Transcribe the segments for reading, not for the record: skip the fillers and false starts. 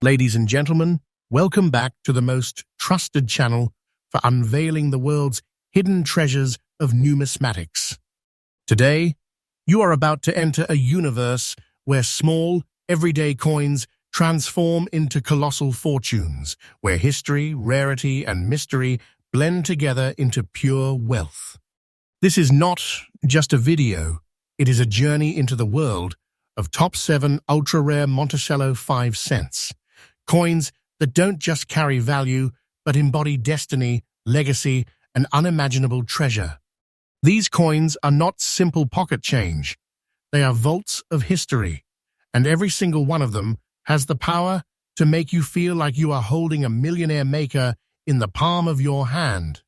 Ladies and gentlemen, welcome back to the most trusted channel for unveiling the world's hidden treasures of numismatics. Today, you are about to enter a universe where small, everyday coins transform into colossal fortunes, where history, rarity, and mystery blend together into pure wealth. This is not just a video, it is a journey into the world of top 7 ultra-rare Monticello 5 cents. Coins that don't just carry value, but embody destiny, legacy, and unimaginable treasure. These coins are not simple pocket change. They are vaults of history, and every single one of them has the power to make you feel like you are holding a millionaire maker in the palm of your hand.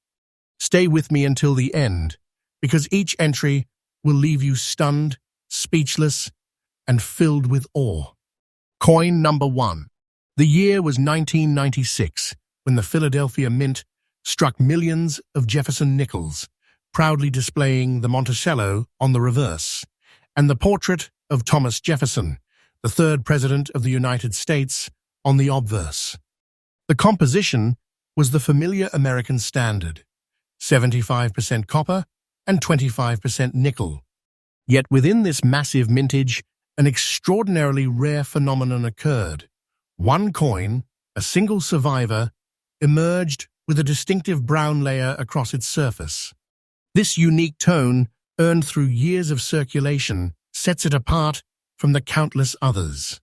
Stay with me until the end, because each entry will leave you stunned, speechless, and filled with awe. Coin number 1. The year was 1996, when the Philadelphia Mint struck millions of Jefferson nickels, proudly displaying the Monticello on the reverse, and the portrait of Thomas Jefferson, the third President of the United States, on the obverse. The composition was the familiar American standard, 75% copper and 25% nickel. Yet within this massive mintage, an extraordinarily rare phenomenon occurred. One coin, a single survivor, emerged with a distinctive brown layer across its surface. This unique tone, earned through years of circulation, sets it apart from the countless others.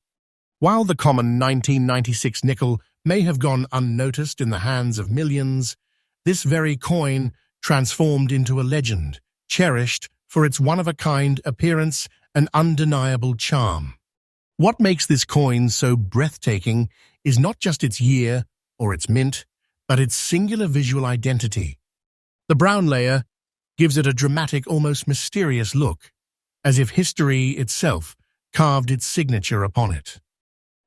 While the common 1996 nickel may have gone unnoticed in the hands of millions, this very coin transformed into a legend, cherished for its one-of-a-kind appearance and undeniable charm. What makes this coin so breathtaking is not just its year or its mint, but its singular visual identity. The brown layer gives it a dramatic, almost mysterious look, as if history itself carved its signature upon it.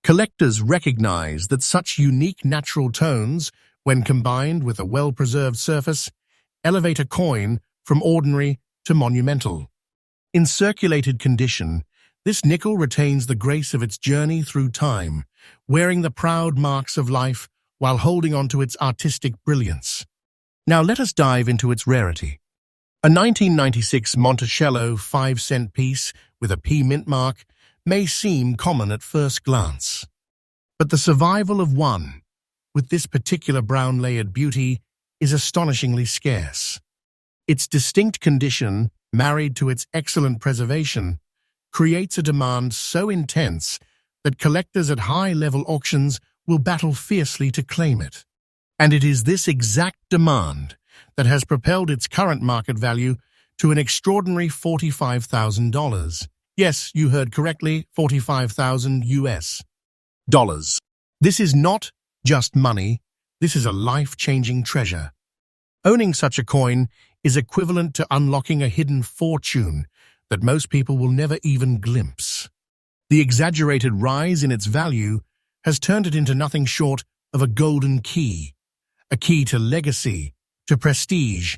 Collectors recognize that such unique natural tones, when combined with a well-preserved surface, elevate a coin from ordinary to monumental. In circulated condition, this nickel retains the grace of its journey through time, wearing the proud marks of life while holding on to its artistic brilliance. Now let us dive into its rarity. A 1996 Monticello 5-cent piece with a P mint mark may seem common at first glance. But the survival of one, with this particular brown-layered beauty, is astonishingly scarce. Its distinct condition, married to its excellent preservation, creates a demand so intense that collectors at high-level auctions will battle fiercely to claim it. And it is this exact demand that has propelled its current market value to an extraordinary $45,000. Yes, you heard correctly, 45,000 US dollars. This is not just money, this is a life-changing treasure. Owning such a coin is equivalent to unlocking a hidden fortune that most people will never even glimpse. The exaggerated rise in its value has turned it into nothing short of a golden key, a key to legacy, to prestige,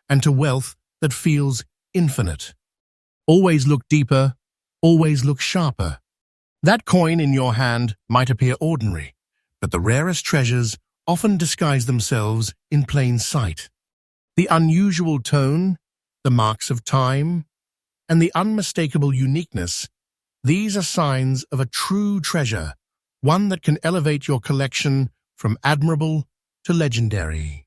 and to wealth that feels infinite. Always look deeper, always look sharper. That coin in your hand might appear ordinary, but the rarest treasures often disguise themselves in plain sight. The unusual tone, the marks of time, and the unmistakable uniqueness, these are signs of a true treasure, one that can elevate your collection from admirable to legendary.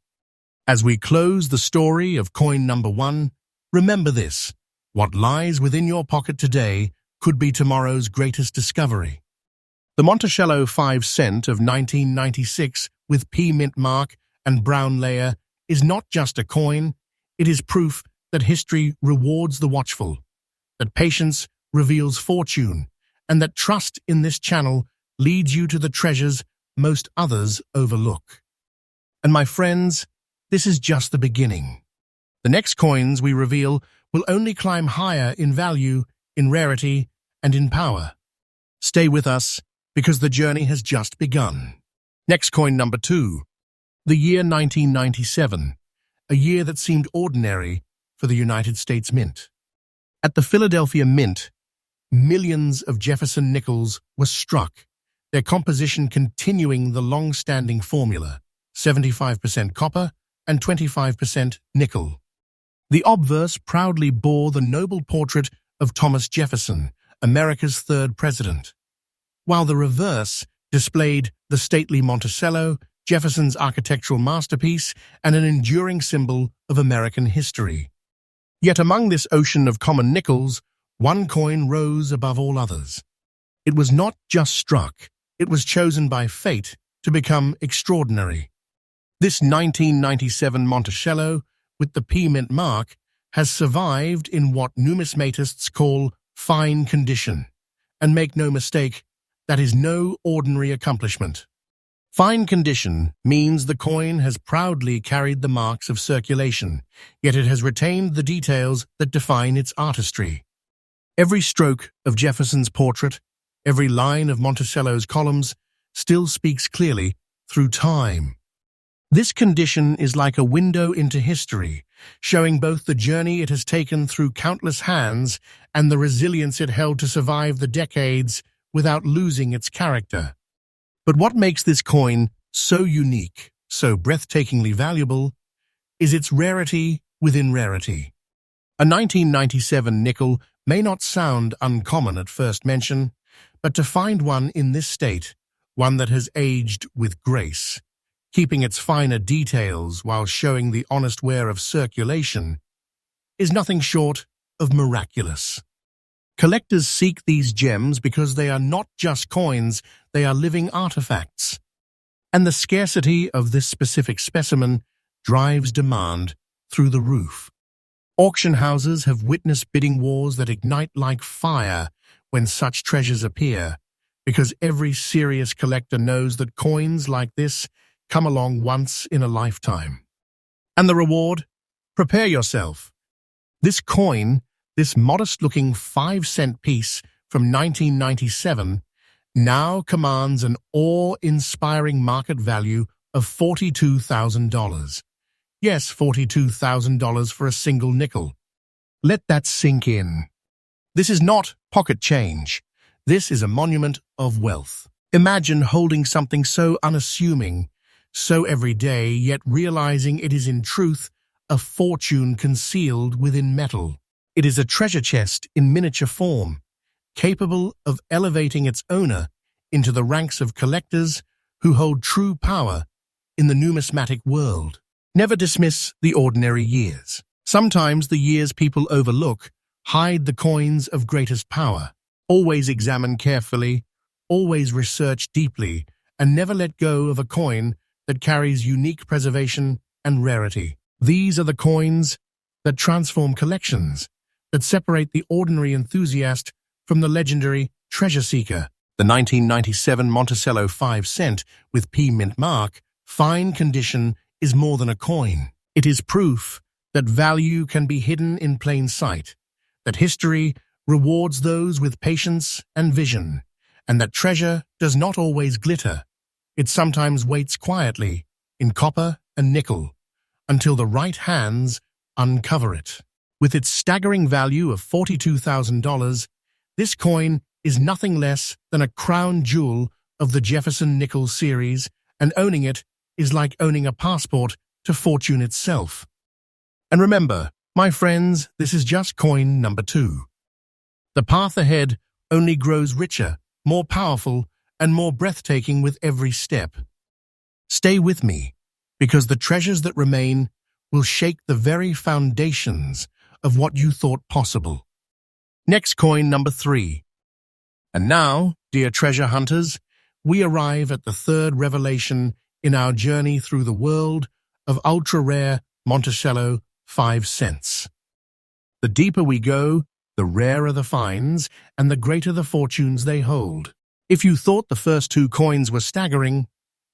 As we close the story of coin number 1, remember this: what lies within your pocket today could be tomorrow's greatest discovery. The Monticello 5 cent of 1996 with P mint mark and brown layer is not just a coin, it is proof that history rewards the watchful, that patience reveals fortune, and that trust in this channel leads you to the treasures most others overlook. And my friends, this is just the beginning. The next coins we reveal will only climb higher in value, in rarity, and in power. Stay with us, because the journey has just begun. Next coin number 2. The year 1997, a year that seemed ordinary for the United States Mint. At the Philadelphia Mint, millions of Jefferson nickels were struck, their composition continuing the long-standing formula, 75% copper and 25% nickel. The obverse proudly bore the noble portrait of Thomas Jefferson, America's third president, while the reverse displayed the stately Monticello, Jefferson's architectural masterpiece and an enduring symbol of American history. Yet among this ocean of common nickels, one coin rose above all others. It was not just struck, it was chosen by fate to become extraordinary. This 1997 Monticello, with the P Mint mark, has survived in what numismatists call fine condition. And make no mistake, that is no ordinary accomplishment. Fine condition means the coin has proudly carried the marks of circulation, yet it has retained the details that define its artistry. Every stroke of Jefferson's portrait, every line of Monticello's columns, still speaks clearly through time. This condition is like a window into history, showing both the journey it has taken through countless hands and the resilience it held to survive the decades without losing its character. But what makes this coin so unique, so breathtakingly valuable, is its rarity within rarity. A 1997 nickel may not sound uncommon at first mention, but to find one in this state, one that has aged with grace, keeping its finer details while showing the honest wear of circulation, is nothing short of miraculous. Collectors seek these gems because they are not just coins, they are living artifacts. And the scarcity of this specific specimen drives demand through the roof. Auction houses have witnessed bidding wars that ignite like fire when such treasures appear, because every serious collector knows that coins like this come along once in a lifetime. And the reward? Prepare yourself. This coin, this modest-looking 5-cent piece from 1997, now commands an awe-inspiring market value of $42,000. Yes, $42,000 for a single nickel. Let that sink in. This is not pocket change. This is a monument of wealth. Imagine holding something so unassuming, so everyday, yet realizing it is in truth a fortune concealed within metal. It is a treasure chest in miniature form, capable of elevating its owner into the ranks of collectors who hold true power in the numismatic world. Never dismiss the ordinary years. Sometimes the years people overlook hide the coins of greatest power. Always examine carefully, always research deeply, and never let go of a coin that carries unique preservation and rarity. These are the coins that transform collections, that separate the ordinary enthusiast from the legendary treasure seeker. The 1997 Monticello 5-cent with P Mint mark, fine condition, is more than a coin. It is proof that value can be hidden in plain sight, that history rewards those with patience and vision, and that treasure does not always glitter. It sometimes waits quietly in copper and nickel until the right hands uncover it. With its staggering value of $42,000, this coin is nothing less than a crown jewel of the Jefferson nickel series, and owning it is like owning a passport to fortune itself. And remember, my friends, this is just coin number 2. The path ahead only grows richer, more powerful, and more breathtaking with every step. Stay with me, because the treasures that remain will shake the very foundations of what you thought possible. Next coin number 3. And now, dear treasure hunters, we arrive at the third revelation in our journey through the world of ultra-rare Monticello 5 cents. The deeper we go, the rarer the finds and the greater the fortunes they hold. If you thought the first 2 coins were staggering,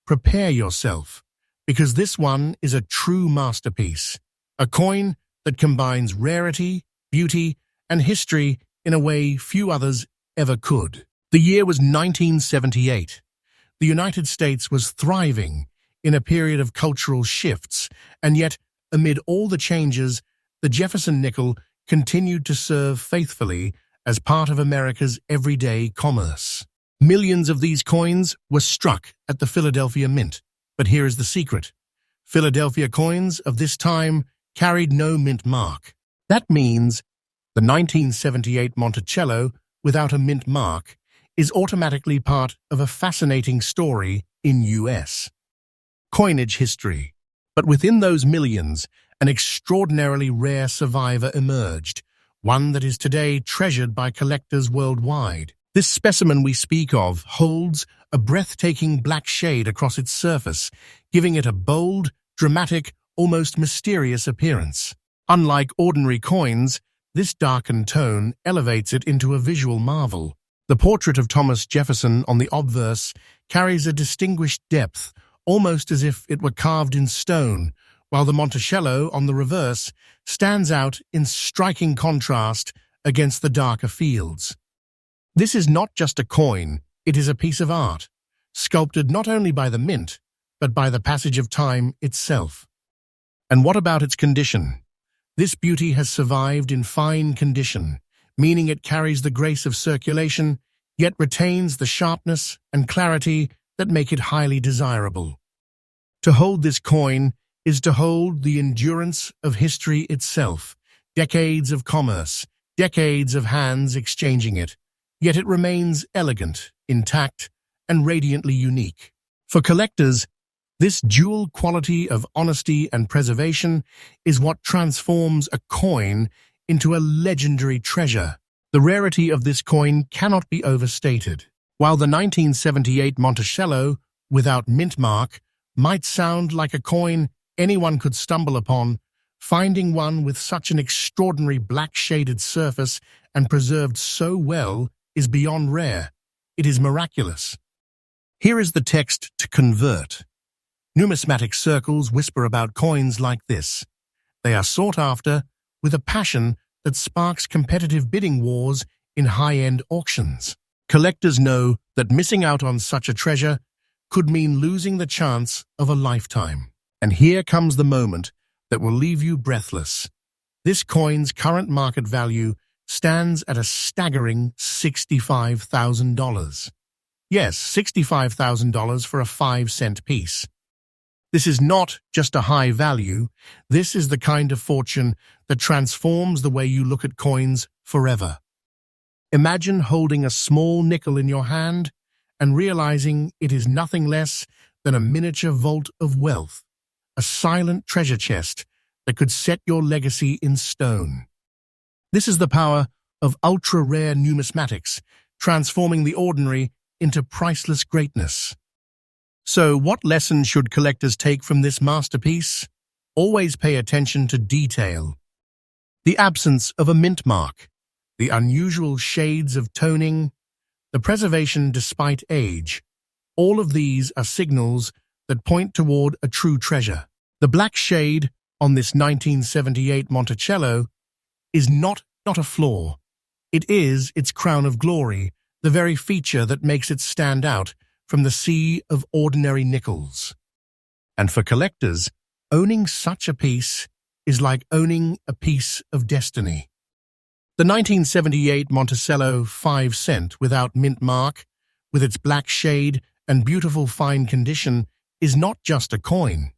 prepare yourself, because this one is a true masterpiece, a coin that combines rarity, beauty, and history in a way few others ever could. The year was 1978. The United States was thriving in a period of cultural shifts, and yet, amid all the changes, the Jefferson nickel continued to serve faithfully as part of America's everyday commerce. Millions of these coins were struck at the Philadelphia Mint. But here is the secret. Philadelphia coins of this time carried no mint mark. That means the 1978 Monticello without a mint mark is automatically part of a fascinating story in U.S. coinage history. But within those millions, an extraordinarily rare survivor emerged, one that is today treasured by collectors worldwide. This specimen we speak of holds a breathtaking black shade across its surface, giving it a bold, dramatic, almost mysterious appearance. Unlike ordinary coins, this darkened tone elevates it into a visual marvel. The portrait of Thomas Jefferson on the obverse carries a distinguished depth, almost as if it were carved in stone, while the Monticello on the reverse stands out in striking contrast against the darker fields. This is not just a coin, it is a piece of art, sculpted not only by the mint, but by the passage of time itself. And what about its condition? This beauty has survived in fine condition, meaning it carries the grace of circulation, yet retains the sharpness and clarity that make it highly desirable. To hold this coin is to hold the endurance of history itself, decades of commerce, decades of hands exchanging it, yet it remains elegant, intact, and radiantly unique. For collectors, this dual quality of honesty and preservation is what transforms a coin into a legendary treasure. The rarity of this coin cannot be overstated. While the 1978 Monticello, without mint mark, might sound like a coin anyone could stumble upon, finding one with such an extraordinary black-shaded surface and preserved so well is beyond rare. It is miraculous. Here is the text to convert. Numismatic circles whisper about coins like this. They are sought after with a passion that sparks competitive bidding wars in high-end auctions. Collectors know that missing out on such a treasure could mean losing the chance of a lifetime. And here comes the moment that will leave you breathless. This coin's current market value stands at a staggering $65,000. Yes, $65,000 for a 5-cent piece. This is not just a high value, this is the kind of fortune that transforms the way you look at coins forever. Imagine holding a small nickel in your hand and realizing it is nothing less than a miniature vault of wealth, a silent treasure chest that could set your legacy in stone. This is the power of ultra-rare numismatics, transforming the ordinary into priceless greatness. So, what lessons should collectors take from this masterpiece? Always pay attention to detail. The absence of a mint mark, the unusual shades of toning, the preservation despite age, all of these are signals that point toward a true treasure. The black shade on this 1978 Monticello is not a flaw. It is its crown of glory, the very feature that makes it stand out from the sea of ordinary nickels. And for collectors, owning such a piece is like owning a piece of destiny. The 1978 Monticello 5-cent without mint mark, with its black shade and beautiful fine condition, is not just a coin.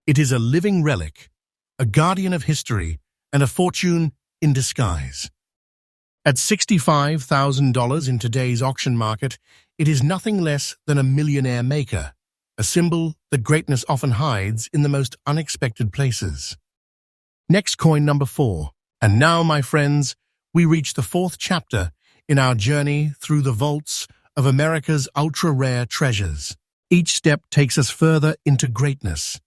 It is a living relic, a guardian of history, and a fortune in disguise. At $65,000 in today's auction market, it is nothing less than a millionaire maker, a symbol that greatness often hides in the most unexpected places. Next, coin number 4. And now, my friends, we reach the 4th chapter in our journey through the vaults of America's ultra-rare treasures. Each step takes us further into greatness.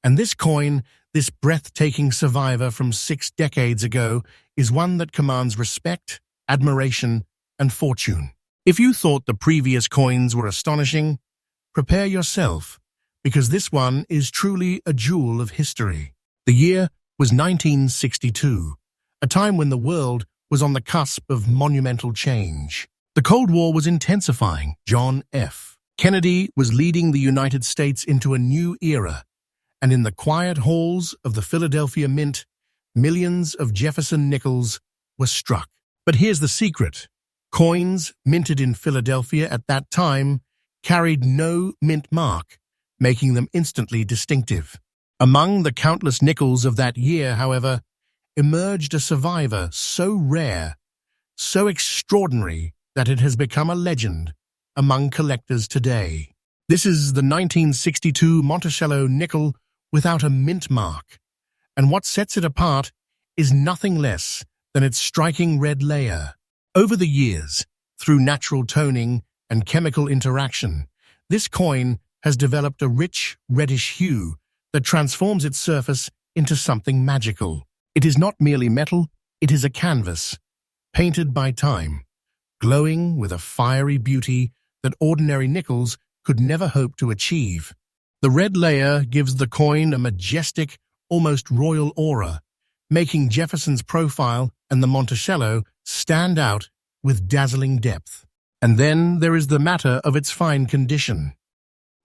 And this coin, this breathtaking survivor from 6 decades ago, is one that commands respect, admiration, and fortune. If you thought the previous coins were astonishing, prepare yourself, because this one is truly a jewel of history. The year was 1962, a time when the world was on the cusp of monumental change. The Cold War was intensifying. John F. Kennedy was leading the United States into a new era, and in the quiet halls of the Philadelphia Mint, millions of Jefferson nickels were struck. But here's the secret. Coins minted in Philadelphia at that time carried no mint mark, making them instantly distinctive. Among the countless nickels of that year, however, emerged a survivor so rare, so extraordinary that it has become a legend among collectors today. This is the 1962 Monticello nickel without a mint mark, and what sets it apart is nothing less than its striking red layer. Over the years, through natural toning and chemical interaction, this coin has developed a rich reddish hue that transforms its surface into something magical. It is not merely metal, it is a canvas, painted by time, glowing with a fiery beauty that ordinary nickels could never hope to achieve. The red layer gives the coin a majestic, almost royal aura, making Jefferson's profile and the Monticello stand out with dazzling depth. And then there is the matter of its fine condition.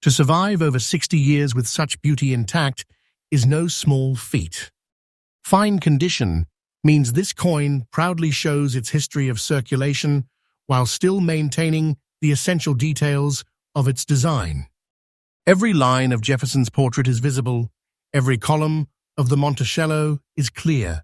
To survive over 60 years with such beauty intact is no small feat. Fine condition means this coin proudly shows its history of circulation while still maintaining the essential details of its design. Every line of Jefferson's portrait is visible, every column of the Monticello is clear,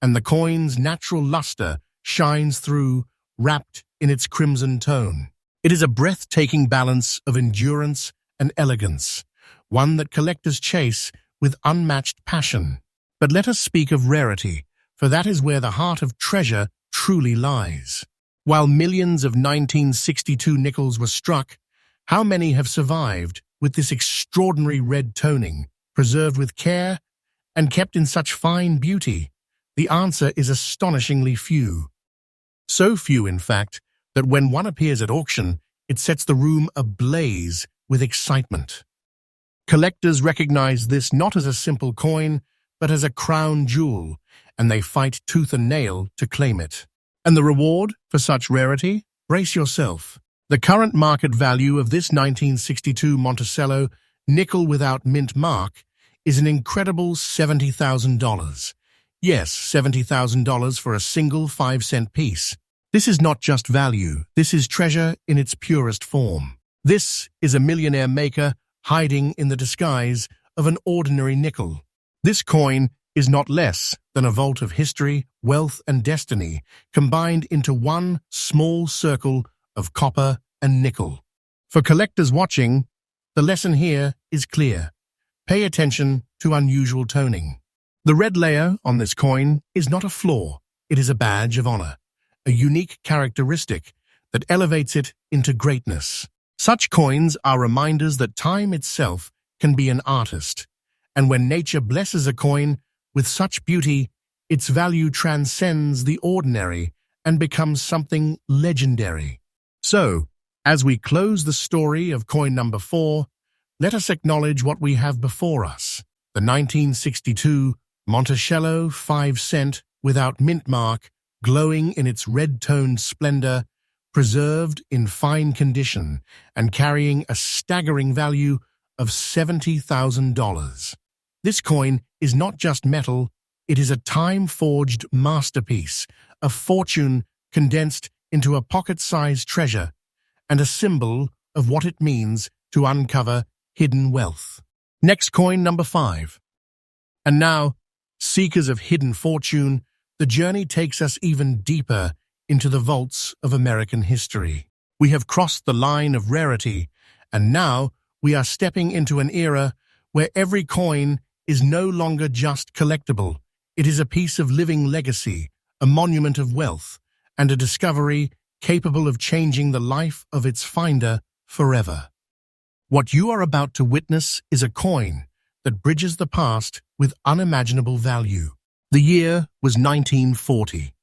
and the coin's natural luster shines through, wrapped in its crimson tone. It is a breathtaking balance of endurance and elegance, one that collectors chase with unmatched passion. But let us speak of rarity, for that is where the heart of treasure truly lies. While millions of 1962 nickels were struck, how many have survived with this extraordinary red toning, preserved with care and kept in such fine beauty? The answer is astonishingly few. So few, in fact, that when one appears at auction, it sets the room ablaze with excitement. Collectors recognize this not as a simple coin, but as a crown jewel, and they fight tooth and nail to claim it. And the reward for such rarity? Brace yourself. The current market value of this 1962 Monticello nickel without mint mark is an incredible $70,000. Yes, $70,000 for a single 5-cent piece. This is not just value, this is treasure in its purest form. This is a millionaire maker hiding in the disguise of an ordinary nickel. This coin is not less than a vault of history, wealth, and destiny combined into one small circle of copper and nickel. For collectors watching, the lesson here is clear. Pay attention to unusual toning. The red layer on this coin is not a flaw, it is a badge of honor, a unique characteristic that elevates it into greatness. Such coins are reminders that time itself can be an artist, and when nature blesses a coin with such beauty, its value transcends the ordinary and becomes something legendary. So, as we close the story of coin number 4, let us acknowledge what we have before us. The 1962 Monticello 5-cent without mint mark, glowing in its red-toned splendor, preserved in fine condition and carrying a staggering value of $70,000. This coin is not just metal, it is a time-forged masterpiece, a fortune condensed into a pocket-sized treasure, and a symbol of what it means to uncover hidden wealth. Next coin number 5. And now, seekers of hidden fortune, the journey takes us even deeper into the vaults of American history. We have crossed the line of rarity, and now we are stepping into an era where every coin is no longer just collectible. It is a piece of living legacy, a monument of wealth, and a discovery capable of changing the life of its finder forever. What you are about to witness is a coin that bridges the past with unimaginable value. The year was 1940.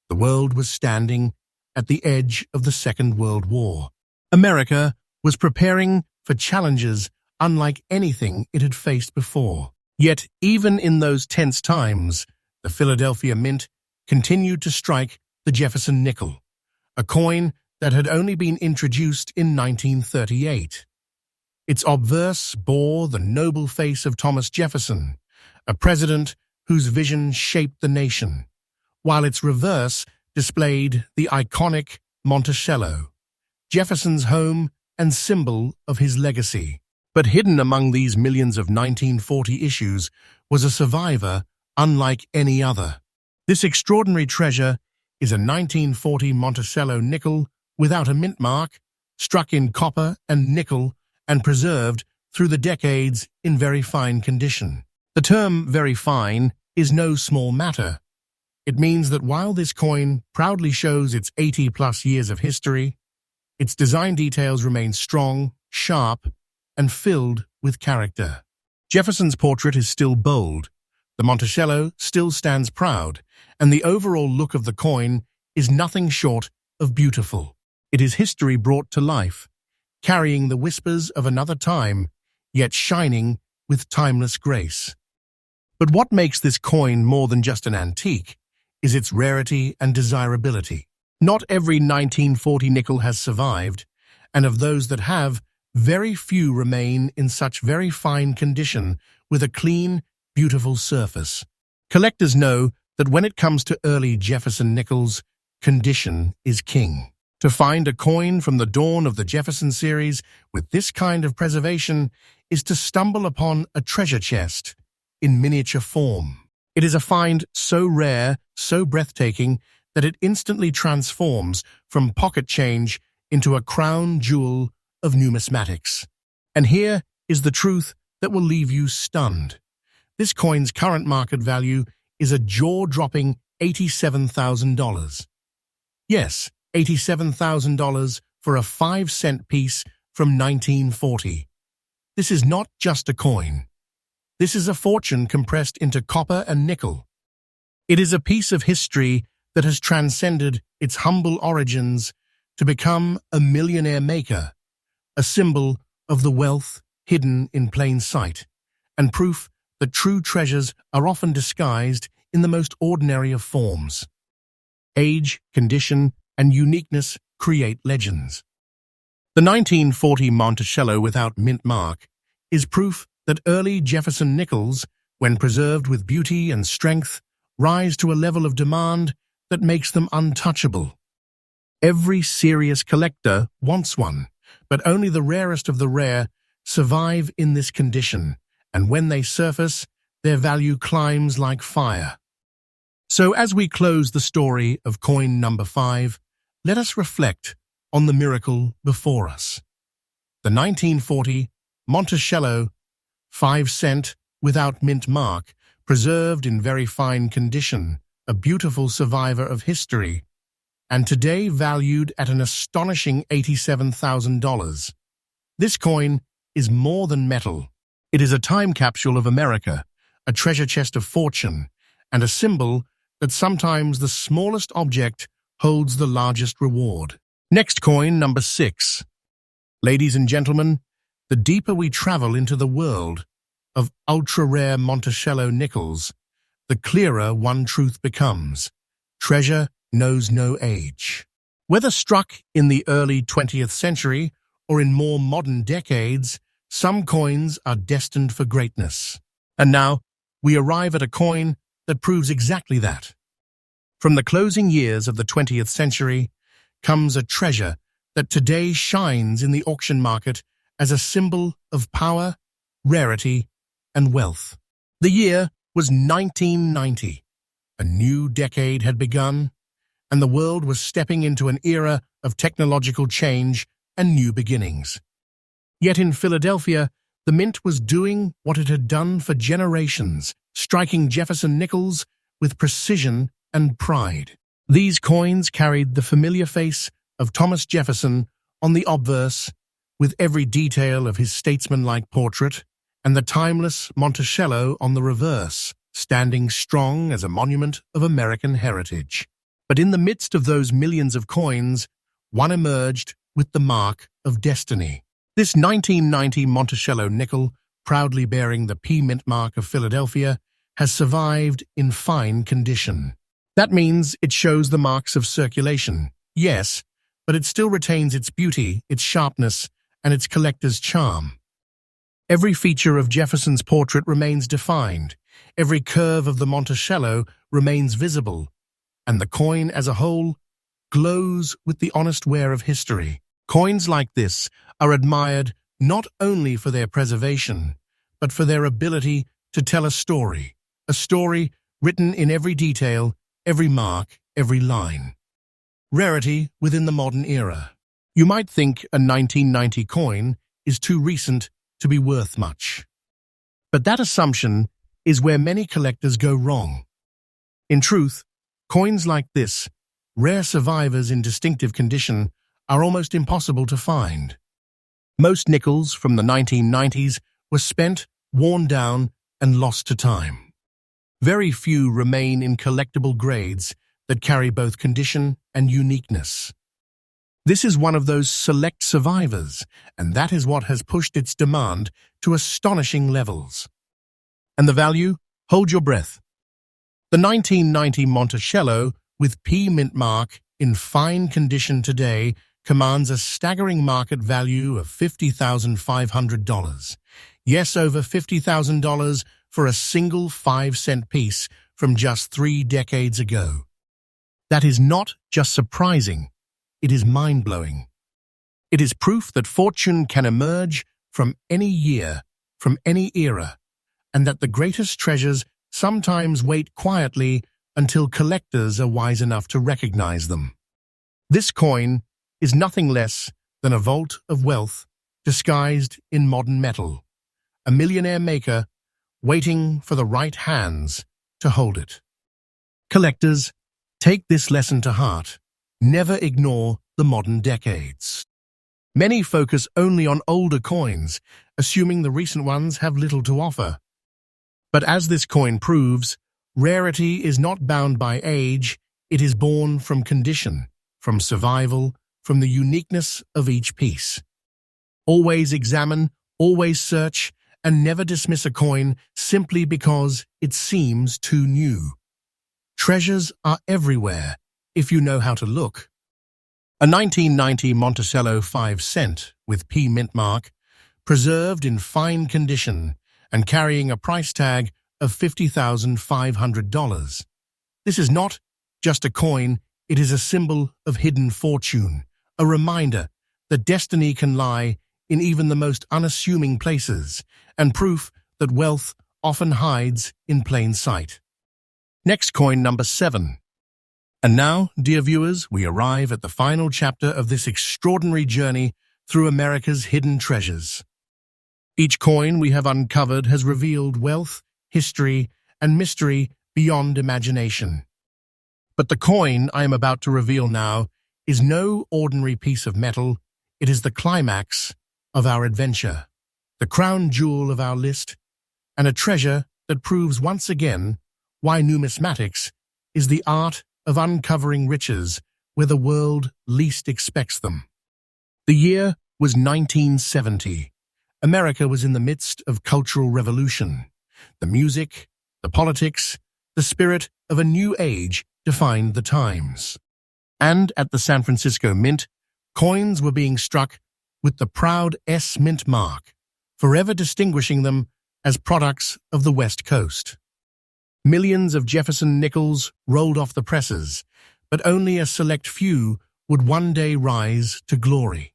The world was standing at the edge of the Second World War. America was preparing for challenges unlike anything it had faced before. Yet, even in those tense times, the Philadelphia Mint continued to strike the Jefferson nickel, a coin that had only been introduced in 1938. Its obverse bore the noble face of Thomas Jefferson, a president whose vision shaped the nation, while its reverse displayed the iconic Monticello, Jefferson's home and symbol of his legacy. But hidden among these millions of 1940 issues was a survivor unlike any other. This extraordinary treasure is a 1940 Monticello nickel without a mint mark, struck in copper and nickel and preserved through the decades in very fine condition. The term very fine is no small matter. It means that while this coin proudly shows its 80-plus years of history, its design details remain strong, sharp, and filled with character. Jefferson's portrait is still bold, the Monticello still stands proud, and the overall look of the coin is nothing short of beautiful. It is history brought to life, carrying the whispers of another time, yet shining with timeless grace. But what makes this coin more than just an antique is its rarity and desirability. Not every 1940 nickel has survived, and of those that have, very few remain in such very fine condition with a clean, beautiful surface. Collectors know that when it comes to early Jefferson nickels, condition is king. To find a coin from the dawn of the Jefferson series with this kind of preservation is to stumble upon a treasure chest in miniature form. It is a find so rare, so breathtaking, that it instantly transforms from pocket change into a crown jewel of numismatics. And here is the truth that will leave you stunned. This coin's current market value is a jaw-dropping $87,000. Yes, $87,000 for a 5-cent piece from 1940. This is not just a coin. This is a fortune compressed into copper and nickel. It is a piece of history that has transcended its humble origins to become a millionaire maker, a symbol of the wealth hidden in plain sight, and proof that true treasures are often disguised in the most ordinary of forms. Age, condition, and uniqueness create legends. The 1940 Monticello without mint mark is proof that early Jefferson nickels, when preserved with beauty and strength, rise to a level of demand that makes them untouchable. Every serious collector wants one, but only the rarest of the rare survive in this condition, and when they surface, their value climbs like fire. So as we close the story of coin number 5, let us reflect on the miracle before us. The 1940 Monticello 5-cent without mint mark, preserved in very fine condition, a beautiful survivor of history, and today valued at an astonishing $87,000. This coin is more than metal. It is a time capsule of America, a treasure chest of fortune, and a symbol that sometimes the smallest object holds the largest reward. Next coin, number 6. Ladies and gentlemen, the deeper we travel into the world of ultra-rare Monticello nickels, the clearer one truth becomes. Treasure knows no age. Whether struck in the early 20th century or in more modern decades, some coins are destined for greatness. And now, we arrive at a coin that proves exactly that. From the closing years of the 20th century comes a treasure that today shines in the auction market as a symbol of power, rarity, and wealth. The year was 1990. A new decade had begun, and the world was stepping into an era of technological change and new beginnings. Yet in Philadelphia, the mint was doing what it had done for generations, striking Jefferson nickels with precision and pride. These coins carried the familiar face of Thomas Jefferson on the obverse, with every detail of his statesman-like portrait, and the timeless Monticello on the reverse, standing strong as a monument of American heritage. But in the midst of those millions of coins, one emerged with the mark of destiny. This 1990 Monticello nickel, proudly bearing the P mint mark of Philadelphia, has survived in fine condition. That means it shows the marks of circulation, yes, but it still retains its beauty, its sharpness, and its collector's charm. Every feature of Jefferson's portrait remains defined, every curve of the Monticello remains visible, and the coin as a whole glows with the honest wear of history. Coins like this are admired not only for their preservation, but for their ability to tell a story written in every detail, every mark, every line. Rarity within the modern era. You might think a 1990 coin is too recent to be worth much. But that assumption is where many collectors go wrong. In truth, coins like this, rare survivors in distinctive condition, are almost impossible to find. Most nickels from the 1990s were spent, worn down, and lost to time. Very few remain in collectible grades that carry both condition and uniqueness. This is one of those select survivors, and that is what has pushed its demand to astonishing levels. And the value? Hold your breath. The 1990 Monticello with P mint mark in fine condition today commands a staggering market value of $50,500. Yes, over $50,000 for a single 5-cent piece from just 3 decades ago. That is not just surprising, it is mind-blowing. It is proof that fortune can emerge from any year, from any era, and that the greatest treasures sometimes wait quietly until collectors are wise enough to recognize them. This coin is nothing less than a vault of wealth disguised in modern metal, a millionaire maker waiting for the right hands to hold it. Collectors, take this lesson to heart. Never ignore the modern decades. Many focus only on older coins, assuming the recent ones have little to offer. But as this coin proves, rarity is not bound by age, it is born from condition, from survival, from the uniqueness of each piece. Always examine, always search, and never dismiss a coin simply because it seems too new. Treasures are everywhere, if you know how to look. A 1990 Monticello 5-cent with P mint mark, preserved in fine condition and carrying a price tag of $50,500. This is not just a coin, it is a symbol of hidden fortune, a reminder that destiny can lie in even the most unassuming places, and proof that wealth often hides in plain sight. Next coin, number 7. And now, dear viewers, we arrive at the final chapter of this extraordinary journey through America's hidden treasures. Each coin we have uncovered has revealed wealth, history, and mystery beyond imagination. But the coin I am about to reveal now is no ordinary piece of metal. It is the climax of our adventure, the crown jewel of our list, and a treasure that proves once again why numismatics is the art of uncovering riches where the world least expects them. The year was 1970. America was in the midst of cultural revolution. The music, the politics, the spirit of a new age defined the times. And at the San Francisco Mint, coins were being struck with the proud S mint mark, forever distinguishing them as products of the West Coast. Millions of Jefferson nickels rolled off the presses, but only a select few would one day rise to glory.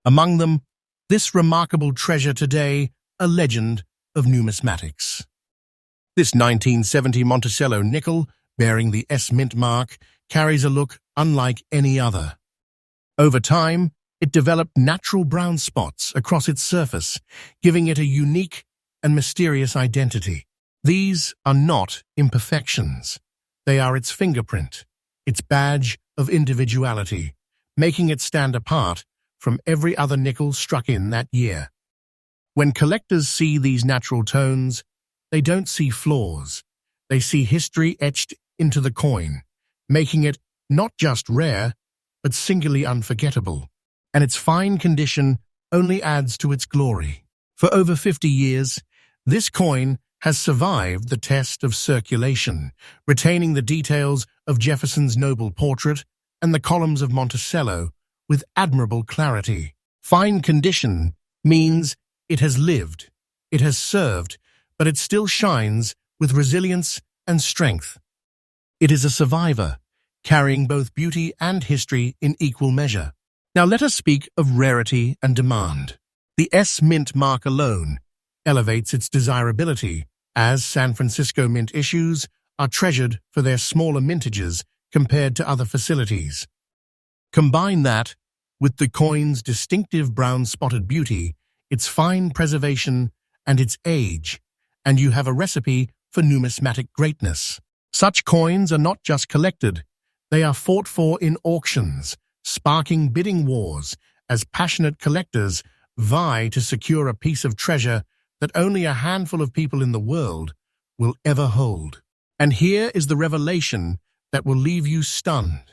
Among them, this remarkable treasure today, a legend of numismatics. This 1970 Monticello nickel, bearing the S mint mark, carries a look unlike any other. Over time, it developed natural brown spots across its surface, giving it a unique and mysterious identity. These are not imperfections. They are its fingerprint, its badge of individuality, making it stand apart from every other nickel struck in that year. When collectors see these natural tones, they don't see flaws. They see history etched into the coin, making it not just rare, but singularly unforgettable. And its fine condition only adds to its glory. For over 50 years, this coin has survived the test of circulation, retaining the details of Jefferson's noble portrait and the columns of Monticello with admirable clarity. Fine condition means it has lived, it has served, but it still shines with resilience and strength. It is a survivor, carrying both beauty and history in equal measure. Now let us speak of rarity and demand. The S Mint mark alone elevates its desirability, as San Francisco Mint issues are treasured for their smaller mintages compared to other facilities. Combine that with the coin's distinctive brown-spotted beauty, its fine preservation, and its age, and you have a recipe for numismatic greatness. Such coins are not just collected, they are fought for in auctions, sparking bidding wars as passionate collectors vie to secure a piece of treasure that only a handful of people in the world will ever hold. And here is the revelation that will leave you stunned.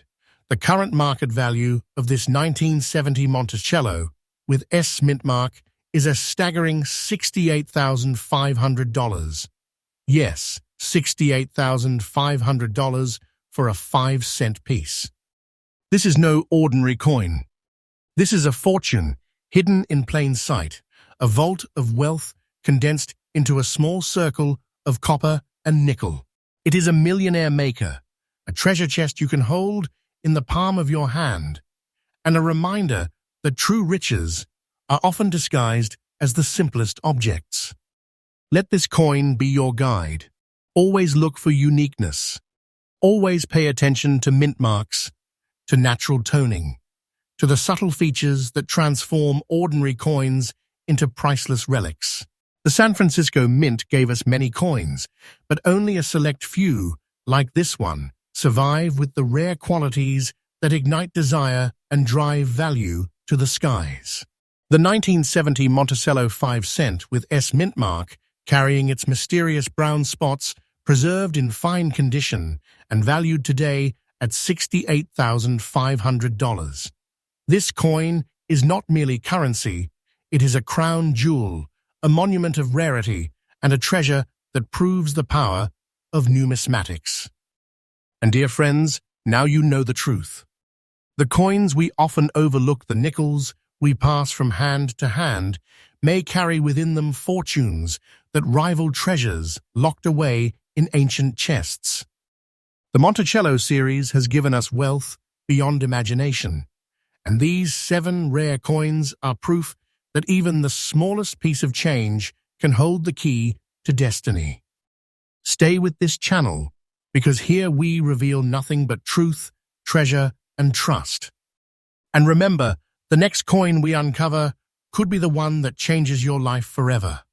The current market value of this 1970 Monticello with S Mint mark is a staggering $68,500. Yes, $68,500 for a 5-cent piece. This is no ordinary coin. This is a fortune hidden in plain sight, a vault of wealth condensed into a small circle of copper and nickel. It is a millionaire maker, a treasure chest you can hold in the palm of your hand, and a reminder that true riches are often disguised as the simplest objects. Let this coin be your guide. Always look for uniqueness. Always pay attention to mint marks, to natural toning, to the subtle features that transform ordinary coins into priceless relics. The San Francisco Mint gave us many coins, but only a select few, like this one, survive with the rare qualities that ignite desire and drive value to the skies. The 1970 Monticello 5-cent with S Mint mark, carrying its mysterious brown spots, preserved in fine condition and valued today at $68,500. This coin is not merely currency, it is a crown jewel, a monument of rarity, and a treasure that proves the power of numismatics. And dear friends, now you know the truth. The coins we often overlook, the nickels we pass from hand to hand, may carry within them fortunes that rival treasures locked away in ancient chests. The Monticello series has given us wealth beyond imagination, and these 7 rare coins are proof that even the smallest piece of change can hold the key to destiny. Stay with this channel, because here we reveal nothing but truth, treasure, and trust. And remember, the next coin we uncover could be the one that changes your life forever.